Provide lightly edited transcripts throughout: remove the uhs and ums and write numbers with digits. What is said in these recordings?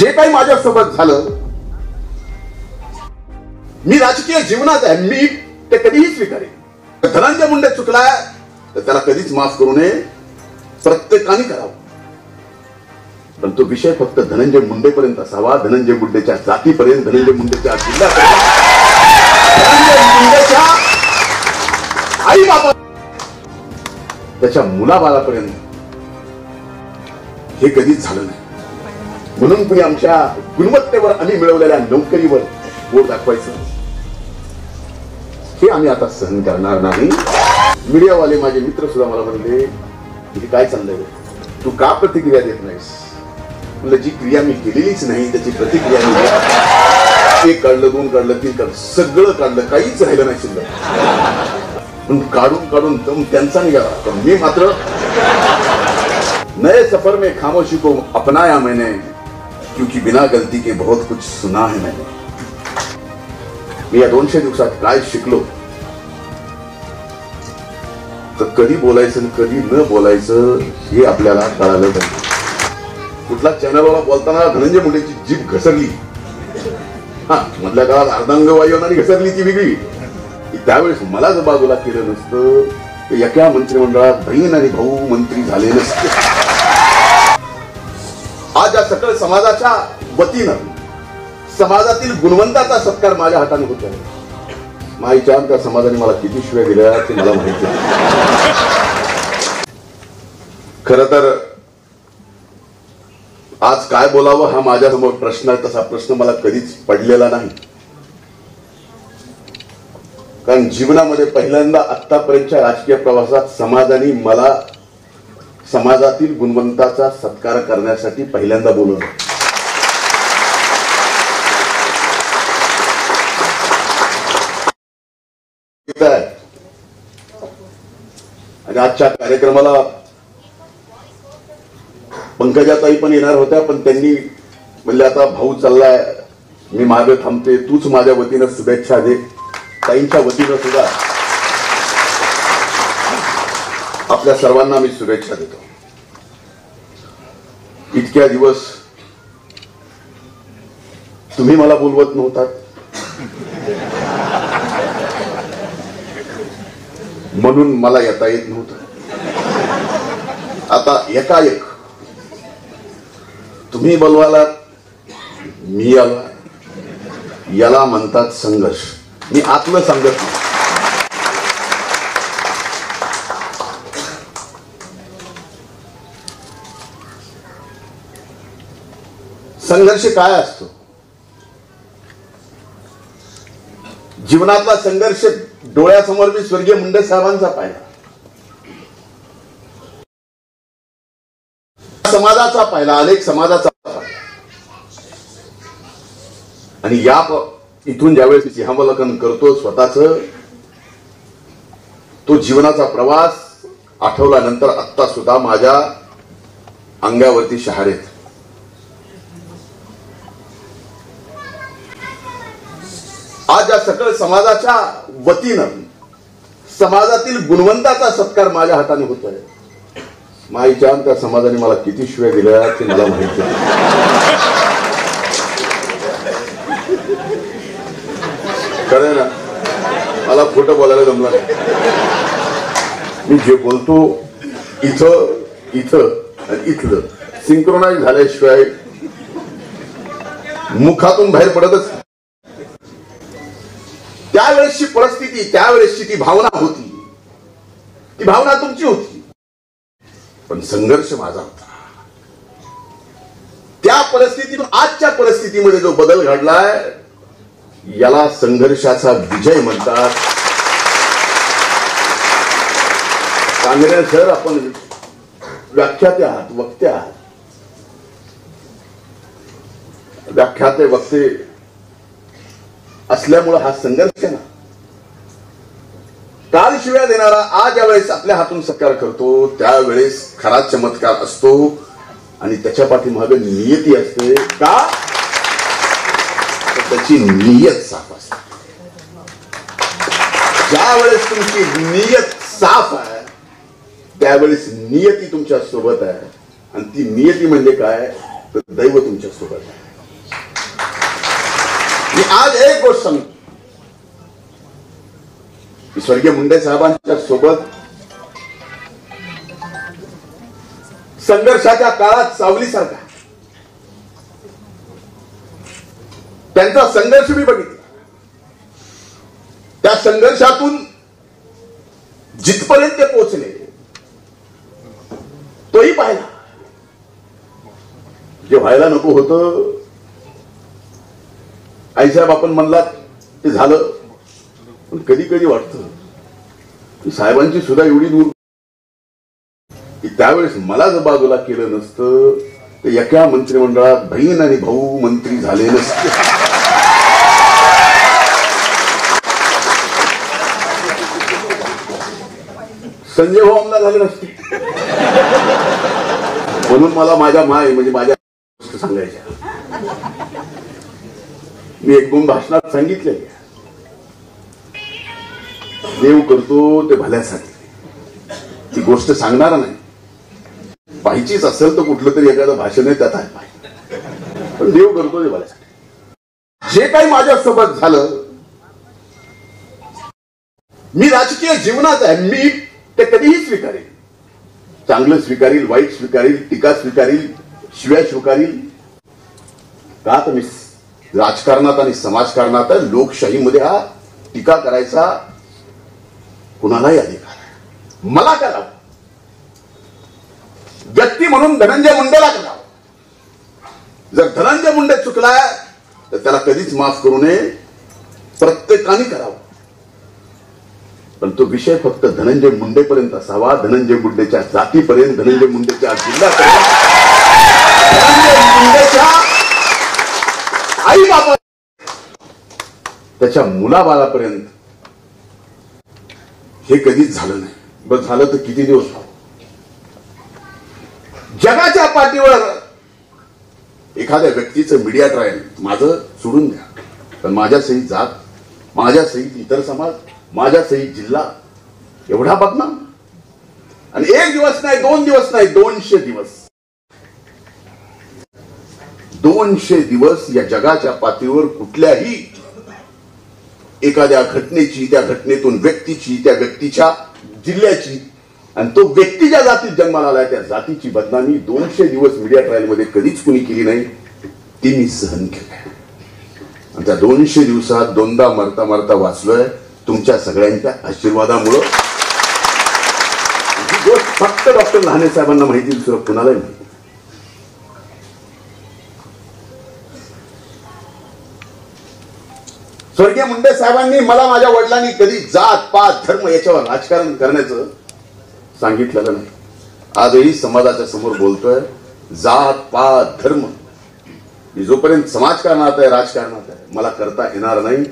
जे काही माझ्यासोबत झालं, मी राजकीय जीवनात आहे, मी ते कधीही स्वीकारेन. धनंजय मुंडे चुकलाय तर त्याला कधीच माफ करू नये, प्रत्येकाने करावं. पण तो विषय फक्त धनंजय मुंडेपर्यंत असावा, धनंजय मुंडेच्या जातीपर्यंत, धनंजय मुंडेच्या जिल्ह्यापर्यंत, धनंजय मुंडेच्या आई बाबा, त्याच्या मुलाबाळापर्यंत हे कधीच झालं नाही. म्हणून तुम्ही आमच्या गुणवत्तेवर, आम्ही मिळवलेल्या नोकरीवर बोट दाखवायचं हे आम्ही आता सहन करणार नाही. मीडियावाले माझे मित्र सुद्धा मला म्हणले, हे काय चाललंय, तू का प्रतिक्रिया देत नाहीस? म्हणलं, जी क्रिया मी केलेलीच नाही त्याची प्रतिक्रिया मी एक काढलं, दोन काढलं, तीन काढलं, सगळं काढलं, काहीच राहिलं नाही शिल्लक. पण काढून काढून दम त्यांचा निघाला. पण मी मात्र नए सफर में खामोशी को अपनाया मैंने, क्योंकि बिना गलती के बहुत कुछ सुना है मैंने. मी या 200 दिवसात काय शिकलो, तर कधी बोलायचं कधी न बोलायचं हे आपल्याला कळालं पाहिजे. कुठला चॅनलवाला बोलताना धनंजय मुंडेची जीभ घसरली, हा मधल्या काळात अर्धांग वायू होणारी घसरली ती वेगळी. त्यावेळेस मला जर बाजूला केलं नसतं तर एका मंत्रिमंडळात बहीण आणि भाऊ मंत्री झाले नसते. आज या सकल समाजाच्या वतीनं समाजातील गुणवंताचा सत्कार माझ्या हाताने होत आहे. माईच्या त्या समाजाने मला किती शिव्या दिल्या ते मला माहिती आहे. खर तर आज काय बोलावं हा माझ्यासमोर प्रश्न आहे. तसा प्रश्न मला कधीच पडलेला नाही, कारण जीवनामध्ये पहिल्यांदा आतापर्यंतच्या राजकीय प्रवासात समाजाने मला समाजातील गुणवंताचा सत्कार करण्यासाठी पहिल्यांदा बोलवलं. आणि आजच्या कार्यक्रमाला पंकजाताई पण येणार होत्या, पण त्यांनी म्हणले आता भाऊ चाललाय, मी मागे थांबते, तूच माझ्या वतीनं शुभेच्छा दे. ताईंच्या वतीनं सुद्धा आपल्या सर्वांना मी शुभेच्छा देतो. इतक्या दिवस तुम्ही मला बोलवत नव्हतात, म्हणून मला येता येत नव्हतं. आता एकाएक तुम्ही बोलवाला, मी आला, याला म्हणतात संघर्ष. मी आतलं सांगत नाही. संघर्ष काय असतो? जीवनातला संघर्ष डोळ्यासमोर मी स्वर्गीय मुंडे साहेबांचा पाहिला, समाजाचा पाहिला, अनेक समाजाचा पाहिला. आणि या इथून ज्यावेळेस सिंहावलोकन करतो स्वतःच, तो जीवनाचा प्रवास आठवल्यानंतर आत्ता सुद्धा माझ्या अंगावरती शहारे. आज या सकल समाजाच्या वतीनं समाजातील गुणवंताचा सत्कार माझ्या हाताने होतोय. माईच्या त्या समाजाने मला किती शिव्या दिल्या ते मला माहिती आहे. खरं ना, मला खोटं बोलायला जमलं नाही. मी जे बोलतो इथं आणि इथलं सिंक्रोनाइज झाल्याशिवाय मुखातून बाहेर पडतच. त्यावेळेसची परिस्थिती, त्यावेळेसची ती भावना होती, ती भावना तुमची होती, पण संघर्ष माझा होता. त्या परिस्थितीतून आजच्या परिस्थितीमध्ये जो बदल घडलाय याला संघर्षाचा विजय म्हणतात. कांगरे सर, आपण व्याख्याते आहात, वक्ते आहात. व्याख्याते वक्ते असल्यामुळे हा संघर्ष ना, काल शिव्या देणारा आज ज्यावेळेस आपल्या हातून सत्कार करतो त्यावेळेस खरा चमत्कार असतो. आणि त्याच्या पाठीमागे नियती असते. का? त्याची नियत साफ असते. ज्यावेळेस तुमची नियत साफ आहे त्यावेळेस नियती तुमच्या सोबत आहे. आणि ती नियती म्हणजे काय? तर दैव तुमच्या सोबत आहे. मी आज एक गोष्ट सांगतो की स्वर्गीय मुंडे साहेबांच्या सोबत संघर्षाच्या काळात सावलीसारखा त्यांचा संघर्ष मी बघितला. त्या संघर्षातून जिथपर्यंत ते पोहोचले तोही पाहिला. जे व्हायला नको होतं आईसाहेब आपण म्हणलात ते झालं. पण कधी कधी वाटतं की साहेबांची सुद्धा एवढी दूर की त्यावेळेस मला जर बाजूला केलं नसतं तर एका मंत्रिमंडळात बहीण आणि भाऊ मंत्री झाले नसते. संजय भाऊ आमदार झाले नसते. म्हणून मला माझ्या माय म्हणजे माझ्या गोष्ट सांगायच्या. मी एक दोन भाषणात सांगितले देव करतो ते भल्यासाठी. ती गोष्ट सांगणार नाही. पाहिजेच असेल तर कुठलं तरी एखादं भाषण आहे त्यात आहे. पण देव करतो ते भल्यासाठी. जे काही माझ्यासोबत झालं मी राजकीय जीवनात आहे. मी ते कधीही स्वीकारेल. चांगलं स्वीकारील, वाईट स्वीकारील, टीका स्वीकारील, शिव्या स्वीकारील. का तर मी राजकारणात आणि समाजकारणात लोकशाहीमध्ये हा टीका करायचा कुणालाही अधिकार आहे. मला करावं. व्यक्ती म्हणून धनंजय मुंडेला करावं. जर धनंजय मुंडे चुकलाय तर त्याला कधीच माफ करू नये. प्रत्येकाने करावं. पण तो विषय फक्त धनंजय मुंडेपर्यंत असावा. धनंजय मुंडेच्या जातीपर्यंत, धनंजय मुंडेच्या जिल्ह्यापर्यंत, धनंजय मुंडेच्या आई बाबा त्याच्या मुलाबाळापर्यंत हे कधीच झालं नाही. बस झालं तर किती दिवस व्हावं. जगाच्या पाठीवर एखाद्या व्यक्तीचं मीडिया ट्रायल माझं सोडून द्या. पण माझ्या सहित जात, माझ्या सहित इतर समाज, माझ्या सहित जिल्हा एवढा बदनाम. आणि एक दिवस नाही, 2 दिवस नाही, 200 दिवस. 200 दिवस या जगाच्या पातळीवर कुठल्याही एखाद्या घटनेची, त्या घटनेतून व्यक्तीची, त्या व्यक्तीच्या जिल्ह्याची आणि तो व्यक्ती ज्या जातीत जन्माला आलाय त्या जातीची बदनामी 200 दिवस मीडिया ट्रायल मध्ये कधीच कुणी केली नाही. ती मी सहन केली. आणि त्या 200 दिवसात 2दा मरता मरता वाचलोय तुमच्या सगळ्यांच्या आशीर्वादामुळं. ही गोष्ट फक्त डॉक्टर लहाने साहेबांना माहिती, दुसरं कुणालाही माहिती. स्वर्गीय मुंडे साहेबांनी मला माझ्या वडिलांनी कधी जात पात धर्म याच्यावर राजकारण करण्याचं सांगितलेलं नाही. आजही समाजाच्या समोर बोलतोय जात पात धर्म जोपर्यंत समाजकारणात आहे, राजकारणात आहे, मला करता येणार नाही.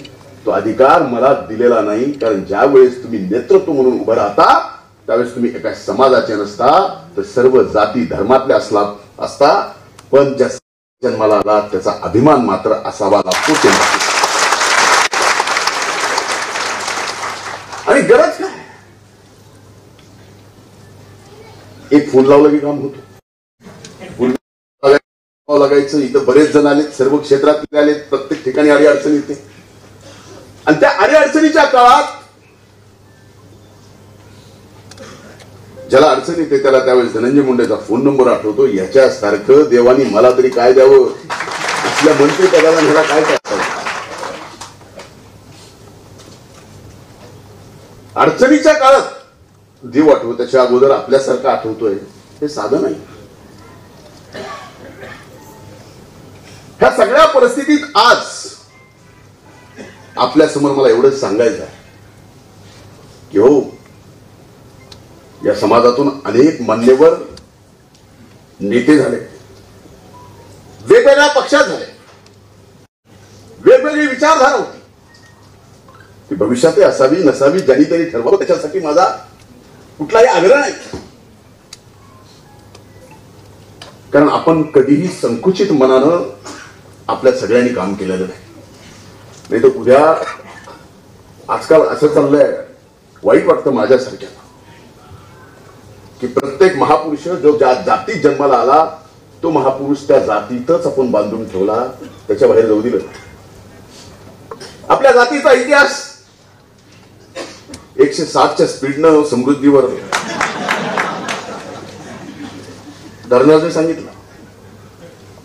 तो अधिकार मला दिलेला नाही. कारण ज्या वेळेस तुम्ही नेतृत्व म्हणून उभं राहता त्यावेळेस तुम्ही एका समाजाचे नसता तर सर्व जाती धर्मातले असता. पण ज्या जन्माला आला त्याचा अभिमान मात्र असावा लागतो. ते आणि गरज काय, एक फोन लावलं की काम होतं. फोन लागायचं. इथं बरेच जण आले, सर्व क्षेत्रात आले, प्रत्येक ठिकाणी अडी अडचण येते. आणि त्या अडी अडचणीच्या काळात ज्याला अडचण येते त्याला त्यावेळेस धनंजय मुंडेचा फोन नंबर आठवतो. याच्यासारखं देवानी मला तरी काय द्यावं, असल्या मंत्री पदाला मला काय करावं. अडचणीच्या काळात देव आठवतो, त्याच्या अगोदर आपल्यासारखं आठवतोय हे साधं नाही. ह्या सगळ्या परिस्थितीत आज आपल्या समोर मला एवढंच सांगायचं आहे की हो, या समाजातून अनेक मान्यवर नेते झाले, वेगवेगळ्या पक्षात झाले, वेगवेगळी विचारधारा होती. ती भविष्यात असावी नसावी ज्यांनी तरी ठरवावं, त्याच्यासाठी माझा कुठलाही आग्रह नाही. कारण आपण कधीही संकुचित मनानं आपल्या सगळ्यांनी काम केलेलं नाही तर उद्या आजकाल असं चाललंय, वाईट वाटतं माझ्यासारख्याला की प्रत्येक महापुरुष जो ज्या जातीत जन्माला आला तो महापुरुष त्या जातीतच आपण बांधून ठेवला, त्याच्या बाहेर जाऊ दिलं. आपल्या जातीचा इतिहास 160च्या स्पीडनं समृद्धीवर धरणाने सांगितलं.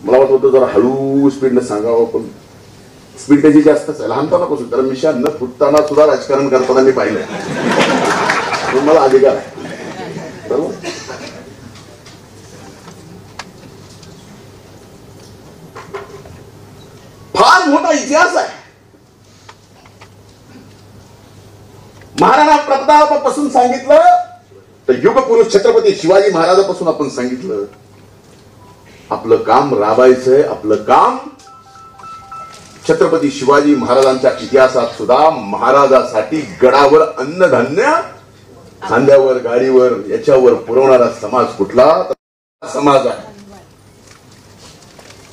मला वाटत होतं जरा हळू स्पीडनं सांगावं, पण स्पीड त्याची जास्तच आहे. लहानपणापासून त्याला मिशा न फुटताना सुद्धा राजकारण करताना मी पाहिलंय. मला अधिकार आहे. बरोबर. फार मोठा इतिहास आहे. महाराणा प्रतापापासून सांगितलं तर युगपुरुष छत्रपती शिवाजी महाराजापासून आपण सांगितलं. आपलं काम राबायचंय. आपलं काम छत्रपती शिवाजी महाराजांच्या इतिहासात सुद्धा महाराजासाठी गडावर अन्नधान्य, खांद्यावर गाडीवर याच्यावर पुरवणारा समाज कुठला? समाज आहे.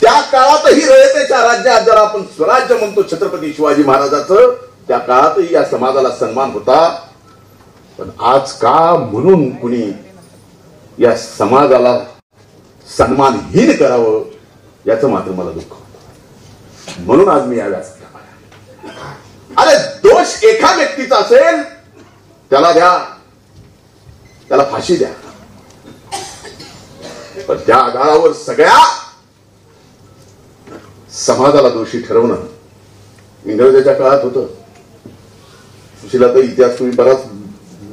त्या काळातही रयतेच्या राज्यात जर आपण स्वराज्य म्हणतो छत्रपती शिवाजी महाराजाचं, त्या काळातही या समाजाला सन्मान होता. पण आज का म्हणून कुणी या समाजाला सन्मानहीन करावं याचं मात्र मला दुःख होतं. म्हणून आज मी या व्यासपीठावर. अरे दोष एका व्यक्तीचा असेल त्याला द्या, त्याला फाशी द्या, पण त्या आधारावर सगळ्या समाजाला दोषी ठरवणं इंग्रजांच्या काळात होतं. सुशीलाता इतिहास तुम्ही बराच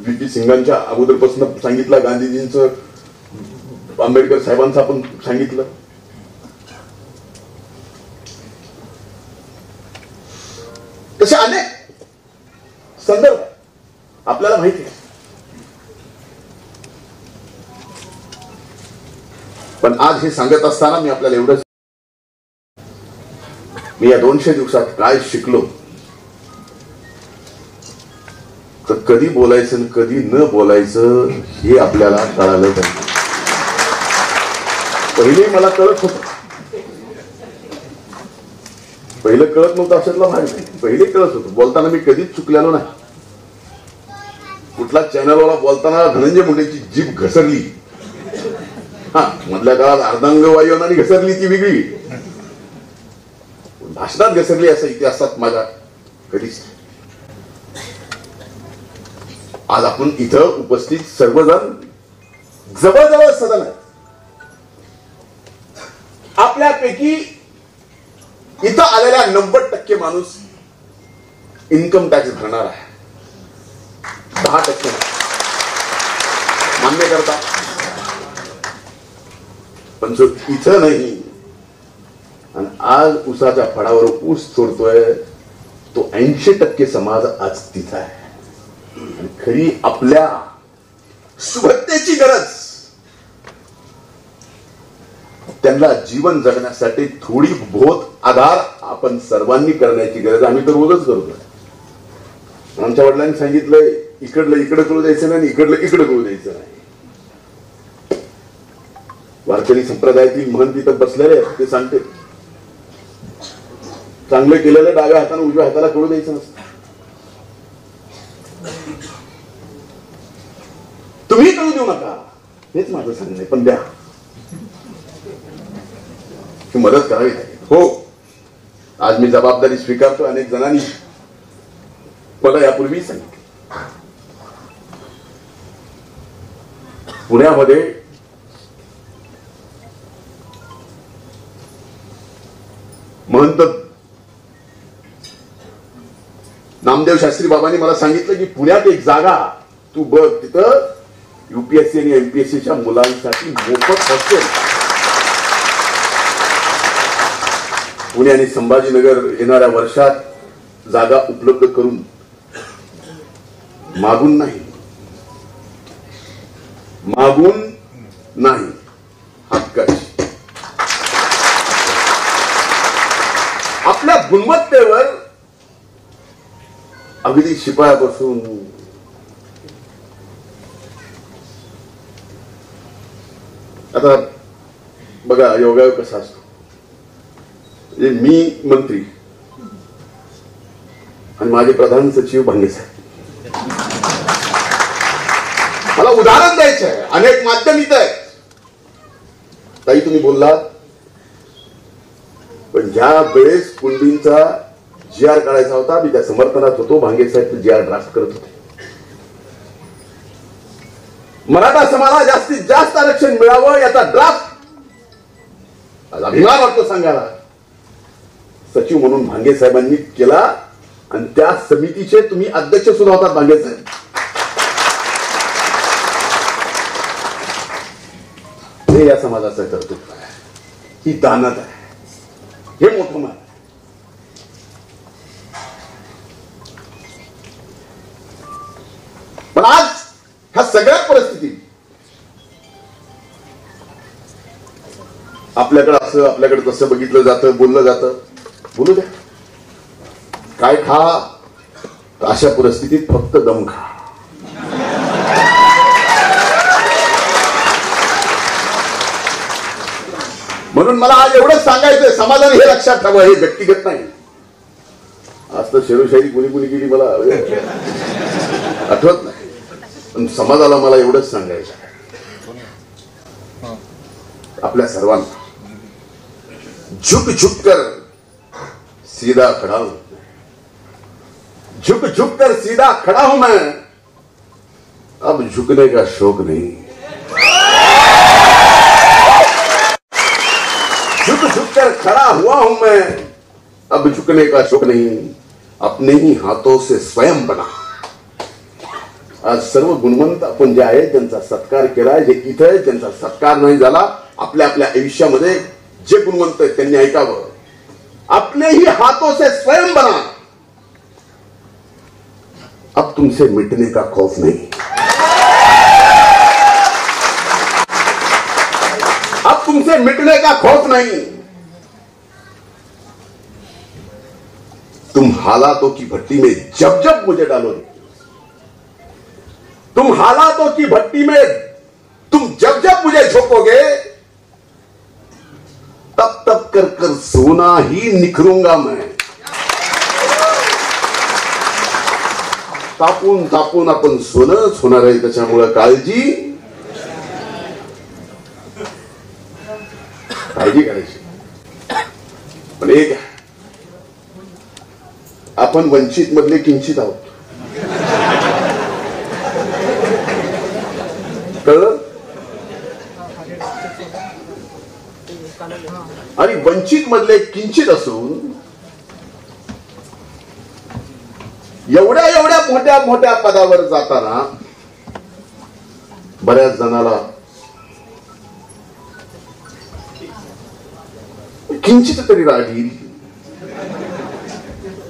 व्ही.पी. सिंगांच्या अगोदरपासून सांगितलं, गांधीजींचं, आंबेडकर साहेबांचं आपण सांगितलं. तसे अनेक संदर्भ आपल्याला माहिती आहे. पण आज हे सांगत असताना मी आपल्याला एवढंच, मी या 200 दिवसात काय शिकलो तर कधी बोलायचं आणि कधी न बोलायचं हे आपल्याला कळालं पाहिजे. पहिले मला कळत होतं, पहिलं कळत नव्हतं अशातला भाग नाही. पहिले कळत होतं. बोलताना मी कधीच चुकलेलो नाही. कुठला चॅनलवाला बोलताना धनंजय मुंडेची जीभ घसरली, हा मधल्या काळात अर्धांग वायू आणि घसरली ती वेगळी, भाषणात घसरली असं इतिहासात माझा कधीच. आज आपण इथं उपस्थित सर्वजण जवळजवळ सदन आहे. आपल्यापैकी इथं आलेल्या 90% माणूस इन्कम टॅक्स भरणार आहे. 10% मान्य करता. पण जो इथं नाही आणि आज ऊसाच्या फळावर ऊस सोडतोय तो 80% समाज आज तिथं आहे. आणि खरी आपल्या सुबत्तेची गरज, त्यांना जीवन जगण्यासाठी थोडी बहुत आधार आपण सर्वांनी करण्याची गरज आम्ही तर रोजच करतोय. आमच्या वडिलांनी सांगितलंय इकडलं इकडं करू द्यायचं नाही, इकडलं इकडं करू द्यायचं नाही. वारकरी संप्रदायातील महंत तिथं बसलेले ते सांगते चांगलं केलेलं डाव्या हाताने उजव्या हाताला करू द्यायचं नसतं. तुम्ही करू देऊ नका हेच माझं सांगणं आहे, पण द्या, मदत करावी लागेल. हो, आज मी जबाबदारी स्वीकारतो. अनेक जणांनी मला यापूर्वी सांगितलं. पुण्यामध्ये महंत नामदेव शास्त्री बाबांनी मला सांगितलं की पुण्यात एक जागा तू बघ, तिथं युपीएससी आणि एमपीएससीच्या मुलांसाठी मोफत हॉस्टेल. पुणे आणि संभाजीनगर येणाऱ्या वर्षात जागा उपलब्ध करून, मागून नाही, मागून नाही, हक्काची. आपल्या गुणवत्तेवर अगदी शिपायापासून आता बघा योगायोग कसा असतो. म्हणजे मी मंत्री आणि माझे प्रधान सचिव भांगे साहेब, मला उदाहरण द्यायचं आहे. अनेक माध्यम इथं आहेत. ताई तुम्ही बोललात, पण ज्या वेळेस कुंडींचा GR काढायचा होता, मी त्या समर्थनात होतो. भांगे साहेब GR ड्राफ्ट करत होते. मराठा समाजाला जास्तीत जास्त आरक्षण मिळावं याचा ड्राफ्ट अभिमान वाटतो सांगायला सचिव म्हणून भांगे साहेबांनी केला. आणि त्या समितीचे तुम्ही अध्यक्ष सुद्धा होतात भांगे साहेब. हे या समाजाचं कर्तृत्व आहे, ही दानत आहे, हे मोठं मान. पण आज ह्या सगळ्या परिस्थिती आपल्याकडे असं आपल्याकडे तसं बघितलं जातं, बोललं जातं. बोलू द्या, काय खा, अशा परिस्थितीत फक्त दम खा. म्हणून मला आज एवढंच सांगायचंय, समाजाने हे लक्षात ठेवा, हे व्यक्तिगत नाही. आज तर शेरोशायरी कुणी कुणी केली मला आठवत नाही, पण समाजाला मला एवढंच सांगायचं आहे, आपल्या सर्वांना झुक झुक कर सीधा खड़ा हूं, झुक झुक कर सीधा खड़ा हूं मैं, अब झुकने का शौक नहीं. झुक झुक कर खड़ा हुआ हूं मैं, अब झुकने का शौक नहीं, अपने ही हाथों से स्वयं बना. आज सर्व गुणवंत आपण जे आहे त्यांचा सत्कार केलाय. जे इथे त्यांचा सत्कार नाही झाला, आपल्या आपल्या आयुष्यामध्ये जे गुणवंत आहेत त्यांनी ऐकावं. अपने ही हाथों से स्वयं बना, अब तुमसे मिटने का खौफ नहीं, अब तुमसे मिटने का खौफ नहीं. तुम हालातों की भट्टी में जब जब मुझे डालोगे, तुम हालातों की भट्टी में तुम जब जब मुझे झोंकोगे, तब तब कर कर सोना ही निखरूंगा मैं. तापून तापून आपण सोनच होणार आहे, त्याच्यामुळे काळजी करायची. पण एक आपण वंचित मधले किंचित आहोत, कळलं. आणि वंचित मधले किंचित असून एवढ्या एवढ्या मोठ्या मोठ्या पदावर जाताना बऱ्याच जणाला किंचित तरी राग येईल,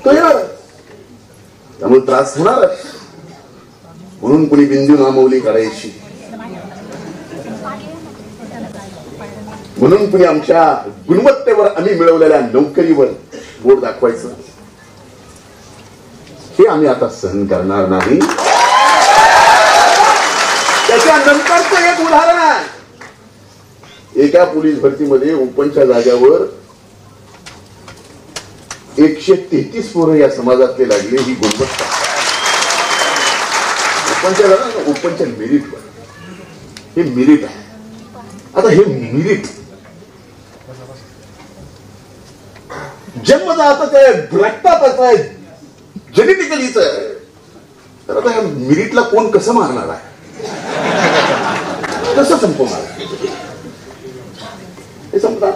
तो येणार, त्यामुळे त्रास होणार. म्हणून कुणी बिंदू नामवली काढायची, म्हणून कुणी आमच्या गुणवत्तेवर, आम्ही मिळवलेल्या नोकरीवर बोट दाखवायचं. हे आम्ही आता सहन करणार नाही. त्याच्यानंतरचं एक उदाहरण आहे, एका पोलीस भरतीमध्ये ओपनच्या जाग्यावर 133 पोरं या समाजातले लागले. ही गुणवत्ता ओपनच्या जागा, ओपनच्या मेरिटवर, हे मेरिट आहे. आता हे मेरिट जन्मजातच आहे, रक्तातच आहे, जेनेटिकलीच आहे. तर आता ह्या मेरिटला कोण कसं मारणार आहे, कसं संपवणार आहे, हे संपतात.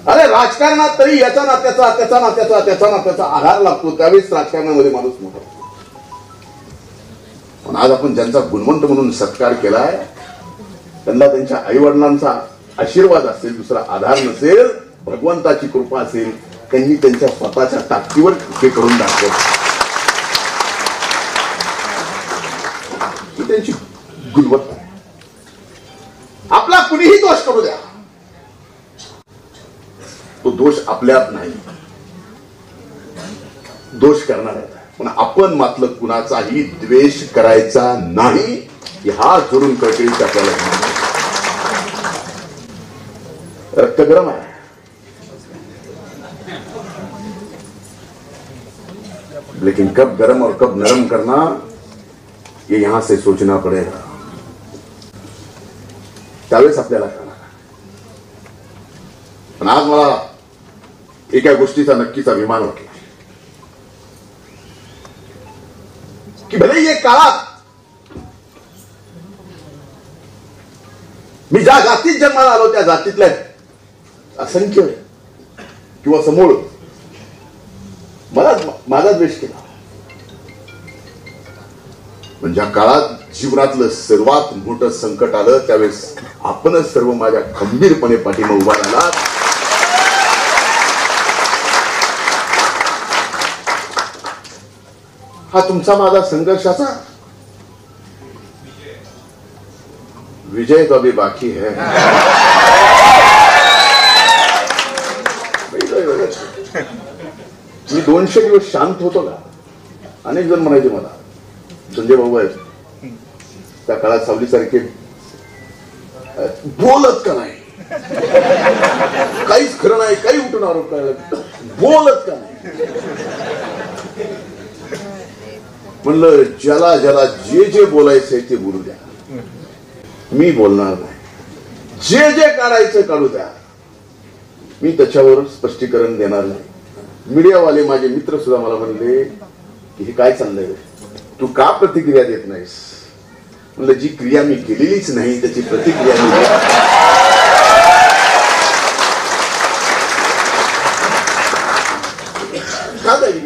अरे राजकारणात तरी याचा नात्याचा, त्याचा नात्याचा, त्याचा नात्याचा आधार लागतो, त्यावेळेस राजकारणामध्ये माणूस मोठा. पण आज आपण ज्यांचा गुणवंत म्हणून सत्कार केलाय, त्यांना त्यांच्या आई वडिलांचा आशीर्वाद असेल, दुसरा आधार नसेल, भगवंताची कृपा असेल, त्यांनी त्यांच्या स्वतःच्या ताकदीवर हे करून दाखवलं. ही त्यांची गुणवत्ता आहे. आपला कुणीही दोष करू द्या, तो दोष आपल्यात नाही, दोष करणार आहे. पण आपण मात्र कुणाचाही द्वेष करायचा नाही, हा जोडून कळकळीच आपल्याला. रक्त गरम आहे, लेकिन कब गरम और कब नरम करना, ये यहां से सोचना पड़ेगा. त्यावेळेस आपल्याला करणार. पण आज मला एका गोष्टीचा नक्कीच अभिमान वाटला की भले एक काळात मी ज्या जातीत जन्माला आलो त्या जातीतल्या असंख्य किंवा समूळ माझा द्वेष केला, पण ज्या काळात जीवनातलं सर्वात मोठं संकट आलं त्यावेळेस आपणच सर्व माझ्या खंबीरपणे पाठीमागे उभा राहिला. हा तुमचा माझा संघर्षाचा विजय तो अभी बाकी है. मी 200 दिवस शांत होतो का? अनेक जण म्हणायचे मला, संजय भाऊ आहेत त्या काळात सावलीसारखे बोलत का नाही, काहीच खरं नाही, काही उठून आरोप करायला बोलत का नाही. म्हणलं ज्याला ज्याला जे जे बोलायचंय ते बोलू द्या, मी बोलणार नाही. जे जे काढायचं काढू द्या, मी त्याच्यावर स्पष्टीकरण देणार नाही. मीडियावाले माझे मित्र सुद्धा मला म्हणले की हे काय चाललंय, तू का प्रतिक्रिया देत नाहीस? म्हणलं जी क्रिया मी केलेलीच नाही त्याची प्रतिक्रिया मी का द्यावी?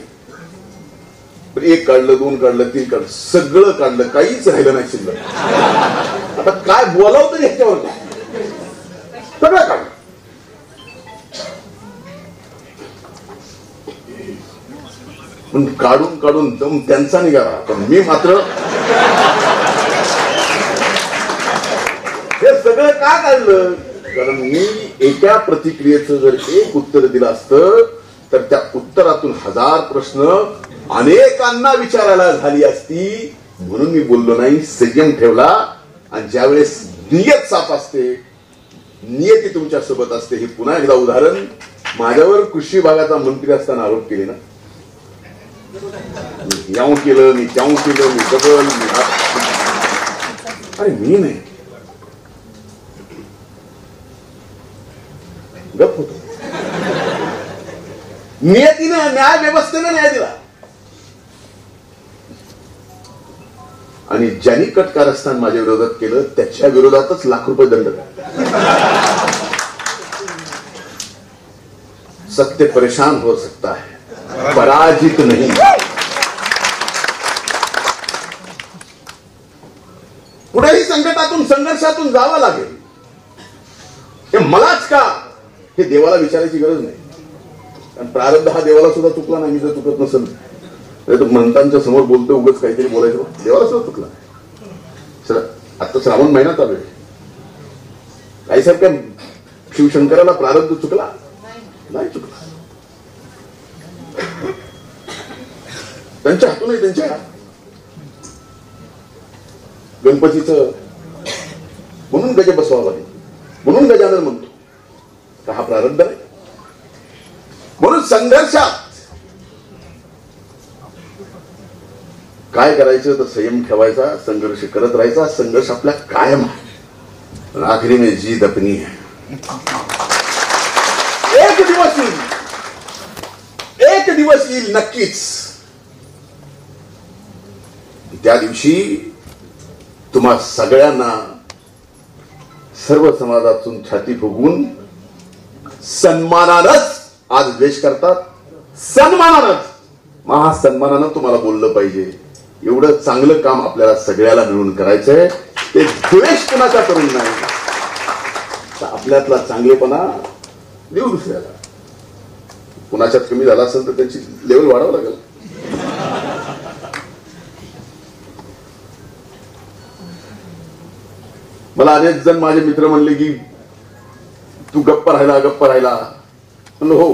एक काढलं, 2 काढलं, 3 काढलं, सगळं काढलं, काहीच राहिलं नाही शिल्लक. आता काय बोलावं तरी ह्याच्यावर काय? सगळं काढलं. पण काढून काढून दम त्यांचा निघाला, पण मी मात्र हे सगळं का काढलं? कारण मी एका प्रतिक्रियेचं जर एक उत्तर दिलं असतं तर त्या उत्तरातून 1000 प्रश्न अनेकांना विचारायला झाली असती. म्हणून मी बोललो नाही, संयम ठेवला. आणि ज्यावेळेस नियत साफ असते, नियती तुमच्या सोबत असते. हे पुन्हा एकदा उदाहरण, माझ्यावर कृषी विभागाचा मंत्री असताना आरोप केले ना, मी याव केलं, मी त्याव केलं, मी डबल, अरे मी नाही, गप होतो. नियतीनं, न्याय व्यवस्थेनं न्याय दिला. आणि ज्यांनी कट कारस्थान माझ्या विरोधात केलं त्याच्या विरोधातच ₹1,00,000 दंड. सत्य परेशान हो सकता है, पराजित नहीं. पुढेही संकटातून, संघर्षातून जावं लागेल. हे मलाच का, हे देवाला विचारायची गरज नाही. कारण प्रारब्ध हा देवाला सुद्धा चुकला नाही. मी जर चुकत नसेल तर मंतांच्या समोर बोलतो, उगाच काहीतरी बोलायचं, देवाला सुद्धा चुकला. चला, आता श्रावण महिना चालू आहे. काही साहेब काय शिवशंकराला प्रारब्ध चुकला नाही? चुकला. त्यांच्या हातूनही त्यांच्या गणपतीचं म्हणून गज बसवावा लागेल, म्हणून गजानन म्हणतो का हा प्रारब्ध नाही. म्हणून संघर्षात काय करायचं तर संयम ठेवायचा, संघर्ष करत राहायचा. संघर्ष आपला कायम आहे. आखरी में जीत अपनी है. एक दिवस येईल, एक दिवस येईल नक्कीच. त्या दिवशी तुम्हा सगळ्यांना सर्व समाजातून छाती फुगवून सन्मानानंच, आज द्वेष करतात, सन्मानानंच, महासन्मानानं तुम्हाला बोललं पाहिजे. एवढं चांगलं काम आपल्याला सगळ्याला मिळून करायचंय. ते द्वेष कुणाचा करून नाही, तर आपल्यातला चांगलेपणा देऊ दुसऱ्याला. कुणाच्यात कमी झाला असेल तर त्याची लेवल वाढावं लागेल. मला अनेक जण माझे मित्र म्हणले की तू गप्प राहिला, गप्प राहिला. म्हणलं हो,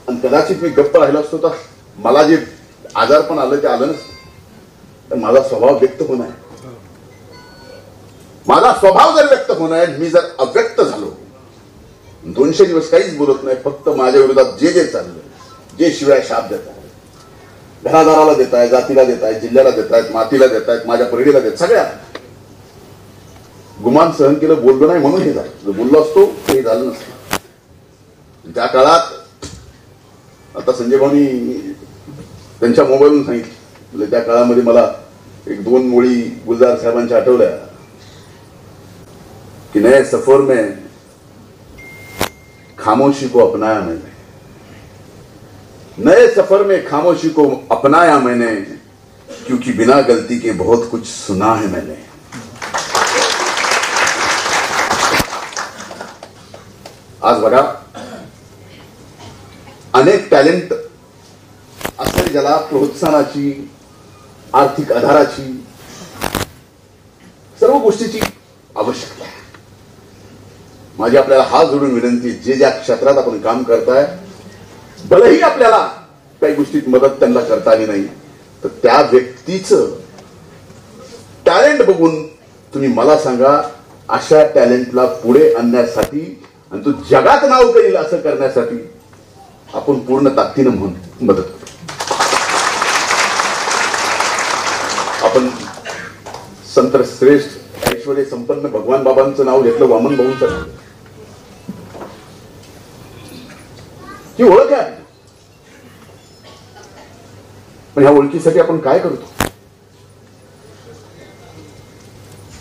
आणि कदाचित मी गप्प राहिला असतो तर मला जे आजारपण आलं ते आलं नसतं. तर माझा स्वभाव व्यक्त होणार आहे. माझा स्वभाव जर व्यक्त होणार आहे, मी जर अव्यक्त झालो, 200 दिवस काहीच बोलत नाही, फक्त माझ्या विरोधात जे जे चाललं, जे शिवाय शाप देत आहेत, घरादाराला देत आहे, जातीला देत आहेत, जिल्ह्याला देत आहेत, मातीला देत आहेत, माझ्या परिडीला देत, सगळ्या गुमान सहन केलं, बोललो नाही म्हणून हे झालं. जर बोललो असतो हे झालं नसतं. त्या काळात आता संजय भाऊनी त्यांच्या मोबाईलवरून सांगितलं, म्हणजे त्या काळामध्ये मला एक 2 ओळी गुलजार साहेबांच्या आठवल्या की नए सफर में खामोशी को अपनाया मैंने, नए सफर में खामोशी को अपनाया मैंने, क्योंकि बिना गलती के बहुत कुछ सुना है मैंने. आज बघा, अनेक टॅलेंट असलेली ज्याला प्रोत्साहनाची, आर्थिक आधाराची, सर्व गोष्टीची आवश्यकता आहे. माझी आपल्याला हात जोडून विनंती, जे ज्या क्षेत्रात आपण काम करताय, भलेही आपल्याला काही गोष्टीत मदत त्यांना करता आली नाही, तर त्या व्यक्तीचं टॅलेंट बघून तुम्ही मला सांगा, अशा टॅलेंटला पुढे आणण्यासाठी आणि तो जगात नाव करील असं करण्यासाठी आपण पूर्ण ताकदीनं मदत करू. आपण संत श्रेष्ठ ऐश्वर्य संपन्न भगवान बाबांचं नाव घेतलं, वामन भाऊंचं. ही ओळख आहे, पण ह्या ओळखीसाठी आपण काय करतो?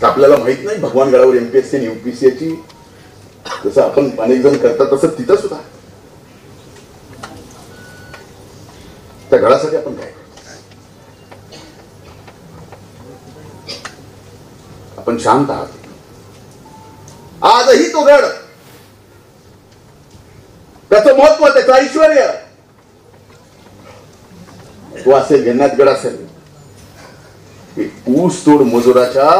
आपल्याला माहित नाही भगवान गडावर एमपीएससी आणि युपीएससीची जसं आपण अनेक जण करतात तसं तिथं सुद्धा त्या गडासाठी आपण काय करतो? आपण शांत आहात. आजही तो गड, त्याचं महत्व, त्याचं ऐश्वर्य, तो असेल जन्नत गड असेल, ऊस तोड मजुराच्या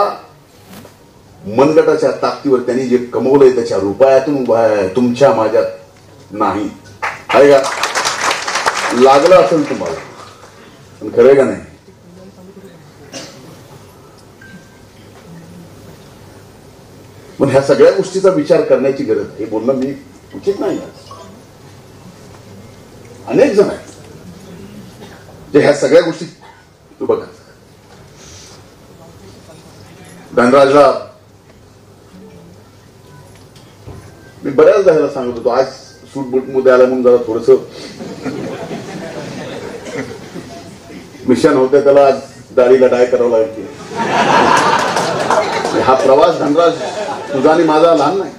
मनगटाच्या ताकदीवर त्यांनी जे कमवलंय त्याच्या रुपयातून उभा आहे, तुमच्या माझ्यात नाही. आहे का? लागलं असेल तुम्हाला, पण खरंय का नाही? पण ह्या सगळ्या गोष्टीचा विचार करण्याची गरज, हे बोलणं मी उचित नाही. अनेक जण आहेत जे ह्या सगळ्या गोष्टी, तू बघा, धनराजला मी बऱ्याचदा ह्याला सांगत होतो, आज सूट बूट मध्ये आला म्हणून जरा थोडस मिशन होते, त्याला आज दाढीला डाय करावं लागेल. हा प्रवास धनराज तुझा आणि माझा लहान नाही.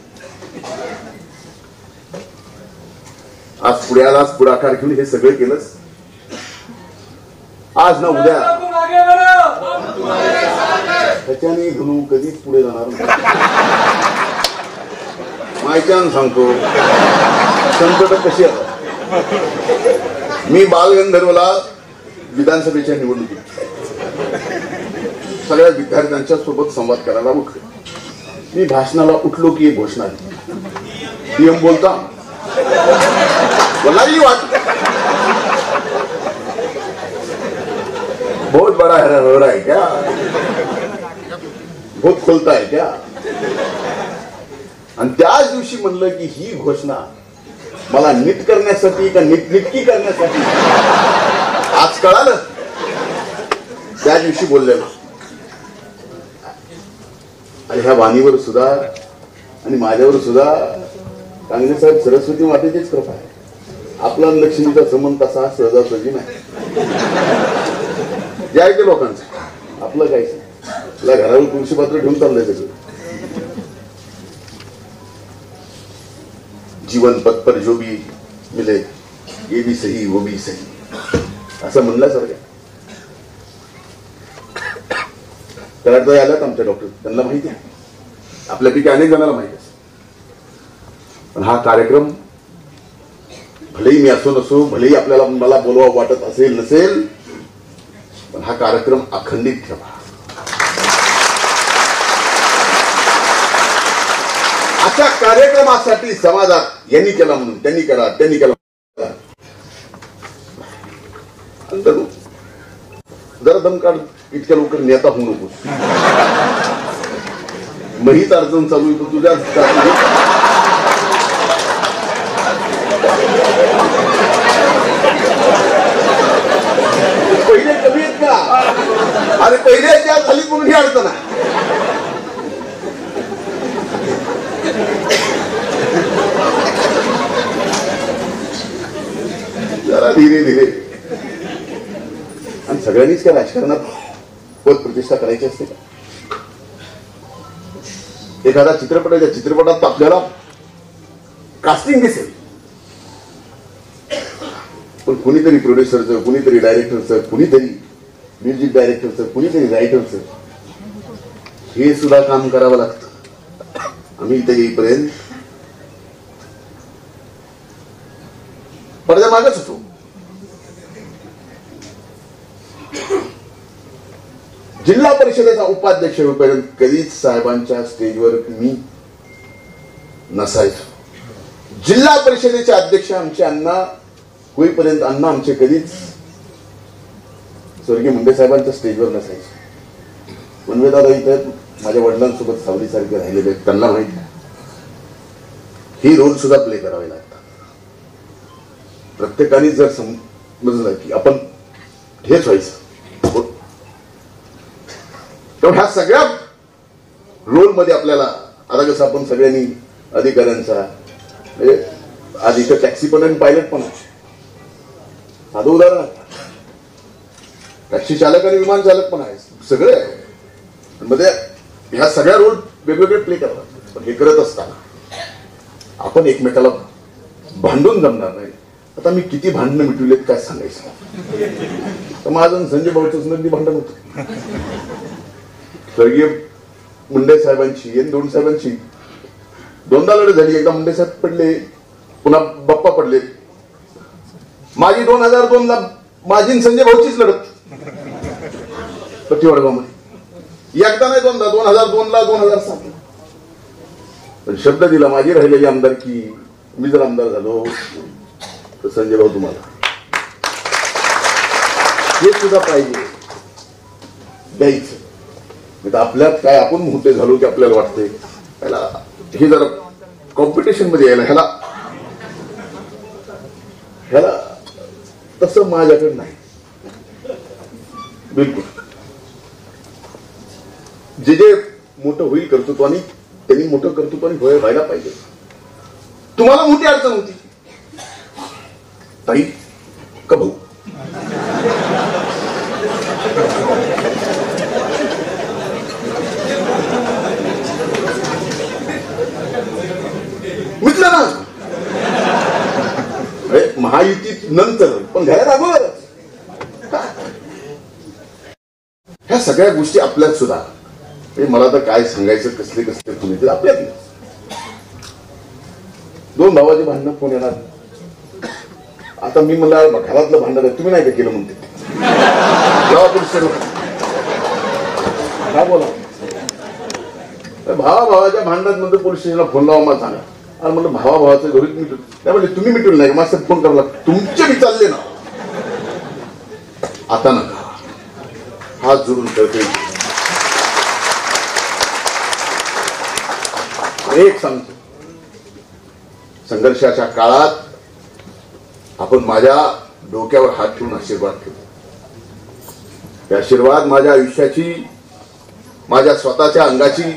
आज पुढे आला, आज पुढाकार घेऊन हे सगळं केलंस. आज ना उद्या त्याच्याने धनू कधीच पुढे जाणार मायच्यान सांगतो. संकट कशी आता, मी बालगंधर्वला विधानसभेच्या निवडणुकीत सगळ्या विद्यार्थ्यांच्या सोबत संवाद करायला उठलो. मी भाषणाला उठलो की एक घोषणा दिली. पीएम बोलता लागली वाट, बहुत बड़ा हैरान हो रहा है क्या, बहुत खुलता है क्या. आणि त्याच दिवशी म्हणलं की ही घोषणा मला नीट करण्यासाठी का नीटनिटकी करण्यासाठी, आज कळालं. त्या दिवशी बोललेलं. आणि ह्या वाणीवर सुद्धा आणि माझ्यावर सुद्धा कांगणे साहेब सरस्वती मातेचीच कृपा आहे. आपला लक्ष्मीचा संबंध तसा सहजासहजी नाही. जे आहे ते लोकांचं, आपलं काहीच नाही. आपल्या घरावर तुळशी पात्र ठेवून चाललंय सगळं. जीवन पथ पर जो भी मिले ये भी सही वो भी सही असं म्हणल्यासारखं. कराडताई आल्यात आमच्या डॉक्टर, त्यांना माहिती आहे, आपल्यापैकी अनेक जणांना माहिती आहे. पण हा कार्यक्रम भलेही मी असो नसो, भलेही आपल्याला मला बोलवा वाटत असेल नसेल, पण हा कार्यक्रम अखंडित ठेवा. अशा कार्यक्रमासाठी समाजात यांनी केला म्हणून त्यांनी केला, त्यांनी केला, जरा दम काढ. इतक्या लवकर नेता होऊ नकोस. महीच अडचण चालू आहे, तुझ्या पहिले कमी आहेत का? अरे पहिले त्या खाली म्हणून ही अडचण आहे. जरा धीरे धीरे. आणि सगळ्यांनीच काय राजकारणात पद प्रतिष्ठा करायची असते का? एखादा चित्रपट आहे, त्या चित्रपटात आपल्याला कास्टिंग दिसेल, पण कुणीतरी प्रोड्युसरचं, कुणीतरी डायरेक्टरचं, कुणीतरी म्युझिक डायरेक्टरचं, कुणीतरी रायटरचं हे सुद्धा काम करावं लागतं. आम्ही इथे येईपर्यंत पडद्या मागच होतो. जिल्हा परिषदेचा उपाध्यक्ष होईपर्यंत कधीच साहेबांच्या स्टेजवर मी नसायचो. जिल्हा परिषदेचे अध्यक्ष आमचे अण्णा होईपर्यंत अण्णा आमचे कधीच स्वर्गीय मुंडे साहेबांच्या स्टेजवर नसायचे. मनवेदादा इथं माझ्या वडिलांसोबत सावलीसारखे राहिलेले आहेत, त्यांना माहिती ही रोल सुद्धा प्ले करावे लागतात. प्रत्येकाने जर समजलं की आपण हेच व्हायचं, तर ह्या सगळ्या रोल मध्ये आपल्याला आता कसं आपण सगळ्यांनी अधिकाऱ्यांचा, म्हणजे आज इथं टॅक्सी पण आणि पायलट पण आहे, साधं उदाहरण, टॅक्सी चालक आणि विमान चालक पण आहे, सगळे आहे. मध्ये ह्या सगळ्या रोल वेगवेगळे प्ले करतात. पण हे करत असताना आपण एकमेकाला भांडून जमणार नाही. आता मी किती भांडणं मिटवलेत काय सांगायचं. तर माझं संजय भाऊचं नंदी भांडण होतं. स्वर्गीय मुंडे साहेबांची आणि दोन साहेबांची दोनदा लढत झाली. एकदा मुंडे साहेब पडले, पुन्हा बाप्पा पडले. माझी 2002 ला माझी संजय भाऊचीच लढत वडगावमध्ये. एकदा नाही दोनदा, 2002 ला 2007 ला. पण शब्द दिला माझी राहिलेली आमदारकी, मी जर आमदार झालो तर संजय भाऊ तुम्हाला हे सुद्धा पाहिजे द्यायचं. आपल्यात काय आपण मोठे झालो की आपल्याला वाटतंय ह्याला हे जरा कॉम्पिटिशन मध्ये यायला, ह्याला तसं माझ्याकडे नाही बिलकुल. जे जे मोठं होईल कर्तृत्वानी त्यांनी मोठं कर्तृत्वानी व्हायला पाहिजे. तुम्हाला मोठी अडचण होती ताई का भाऊ? मिटलं ना महायुतीत नंतर, पण घ्यायला अगोदर ह्या सगळ्या गोष्टी आपल्यात सुद्धा. मला तर काय सांगायचं, कसले कसले फोन येतील आपल्यात. दोन भावाचे भांडण फोन येणार. आता मी मला घरातलं भांडण आहे, तुम्ही नाही का केलं म्हणते काय बोला. भावाच्या भांडणात म्हणतो पोलीस स्टेशनला फोन लावा मला सांगा. आणि म्हणलं भावाचं घरीच मिटून नाही म्हणजे तुम्ही मिटून नाही माझं फोन करायला तुमचे बी चालले ना. आता नका, हात जोडून करते. एक सांगतो, संघर्षाच्या काळात आपण माझ्या डोक्यावर हात ठेवून आशीर्वाद ठेवतो. हे आशीर्वाद माझ्या आयुष्याची, माझ्या स्वतःच्या अंगाची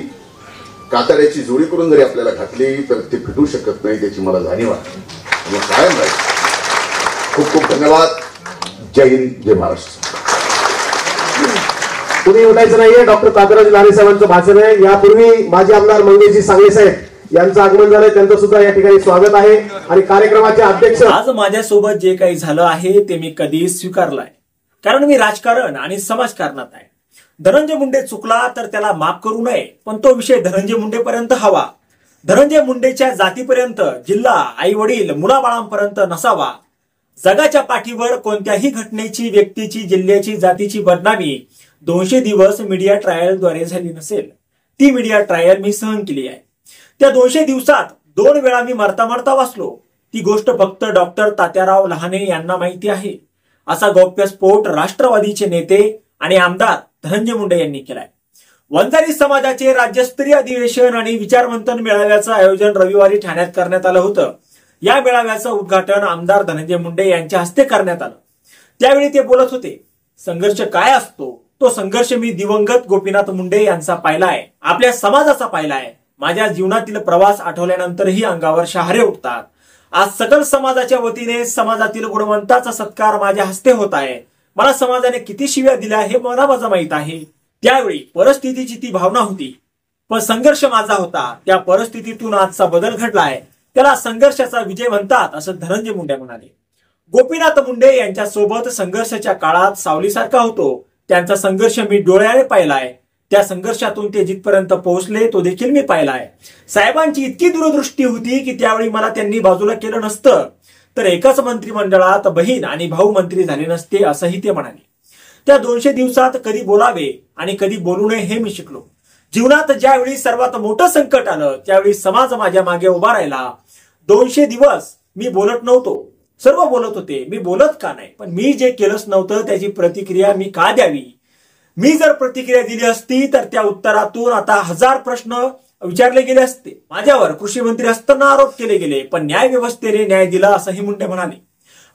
कातड्याची जोडी करून जरी आपल्याला घातली तर ते फिटू शकत नाही, त्याची मला जाणीव आहे. कायम राहील. खूप खूप धन्यवाद. जय हिंद, जय महाराष्ट्र. कुणी उठायचं नाहीये. डॉक्टर तात्याराव लहाने साहेबांचं भाषण आहे. यापूर्वी माजी आमदार मंगेशजी सांगले साहेब यांचं आगमन झालंय, त्यांचं सुद्धा या ठिकाणी स्वागत आहे. आणि कार्यक्रमाचे अध्यक्ष, आज माझ्यासोबत जे काही झालं आहे ते मी कधीच स्वीकारलंय, कारण मी राजकारण आणि समाजकारणात आहे. धनंजय मुंडे चुकला तर त्याला माफ करू नये, पण तो विषय धनंजय मुंडेपर्यंत हवा. धनंजय मुंडेच्या जातीपर्यंत, जिल्हा, आई वडील, मुलाबाळांपर्यंत नसावा. जगाच्या पाठीवर कोणत्याही घटनेची, व्यक्तीची, जिल्ह्याची, जातीची बदनामी 200 दिवस मीडिया ट्रायलद्वारे झाली नसेल. ती मीडिया ट्रायल मी सहन केली आहे. त्या 200 दिवसात 2 वेळा मी मरता मरता वाचलो. ती गोष्ट फक्त डॉक्टर तात्याराव लहाने यांना माहिती आहे. असा गौप्यस्फोट राष्ट्रवादीचे नेते आणि आमदार धनंजय मुंडे यांनी केलाय. वंजारी समाजाचे राज्यस्तरीय अधिवेशन आणि विचारमंथन मेळाव्याचं आयोजन रविवारी ठाण्यात करण्यात आलं होतं. या मेळाव्याचं उद्घाटन आमदार धनंजय मुंडे यांच्या हस्ते करण्यात आलं. त्यावेळी ते बोलत होते. संघर्ष काय असतो तो संघर्ष मी दिवंगत गोपीनाथ मुंडे यांचा पाहिलाय, आपल्या समाजाचा पाहिलाय. माझ्या जीवनातील प्रवास आठवल्यानंतरही अंगावर शहारे उठतात. आज सकल समाजाच्या वतीने समाजातील गुणवंताचा सत्कार माझ्या हस्ते होत आहे. मला समाजाने किती शिव्या दिल्या हे मला माझं माहित आहे. त्यावेळी परिस्थितीची ती भावना होती, पण संघर्ष माझा होता. त्या परिस्थितीतून आजचा बदल घडलाय, त्याला संघर्षाचा विजय म्हणतात, असं धनंजय मुंडे म्हणाले. गोपीनाथ मुंडे यांच्या सोबत संघर्षाच्या काळात सावलीसारखा होतो. त्यांचा संघर्ष मी डोळ्याने पाहिलाय. त्या संघर्षातून ते जिथपर्यंत पोहोचले तो देखील मी पाहिलाय. साहेबांची इतकी दूरदृष्टी होती की त्यावेळी मला त्यांनी बाजूला केलं नसतं तर एकाच मंत्रिमंडळात बहीण आणि भाऊ मंत्री झाले नसते, असंही ते म्हणाले. त्या 200 दिवसात कधी बोलावे आणि कधी बोलू नये हे मी शिकलो. जीवनात ज्यावेळी सर्वात मोठं संकट आलं त्यावेळी समाज माझ्या मागे उभा राहिला. 200 दिवस मी बोलत नव्हतो, सर्व बोलत होते. मी बोलत का नाही, पण मी जे केलंच नव्हतं त्याची प्रतिक्रिया मी का द्यावी. मी जर प्रतिक्रिया दिली असती तर त्या उत्तरातून आता 1000 प्रश्न विचारले गेले असते. माझ्यावर कृषी मंत्री असताना आरोप केले गेले, पण न्याय व्यवस्थेने न्याय दिला, असंही मुंडे म्हणाले.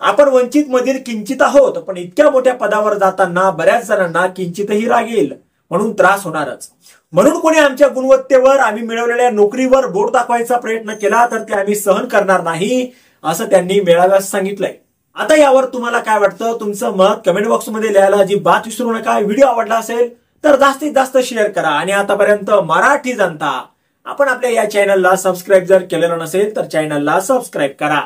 आपण वंचित मधील किंचित आहोत, पण इतक्या मोठ्या पदावर जाताना बऱ्याच जणांना किंचितही राग येईल, म्हणून त्रास होणारच. म्हणून कोणी आमच्या गुणवत्तेवर, आम्ही मिळवलेल्या नोकरीवर बोट दाखवायचा प्रयत्न केला तर ते आम्ही सहन करणार नाही, असं त्यांनी मेळाव्यात सांगितलंय. आता यावर तुम्हाला काय वाटतं, तुमचं मत कमेंट बॉक्समध्ये लिहायला अजिबात विसरू नका. व्हिडिओ आवडला असेल तर जास्तीत जास्त शेअर करा. आणि आतापर्यंत मराठी जनता आपण आपल्या या चॅनलला सबस्क्राईब जर केलेलं नसेल तर चॅनलला सबस्क्राईब करा.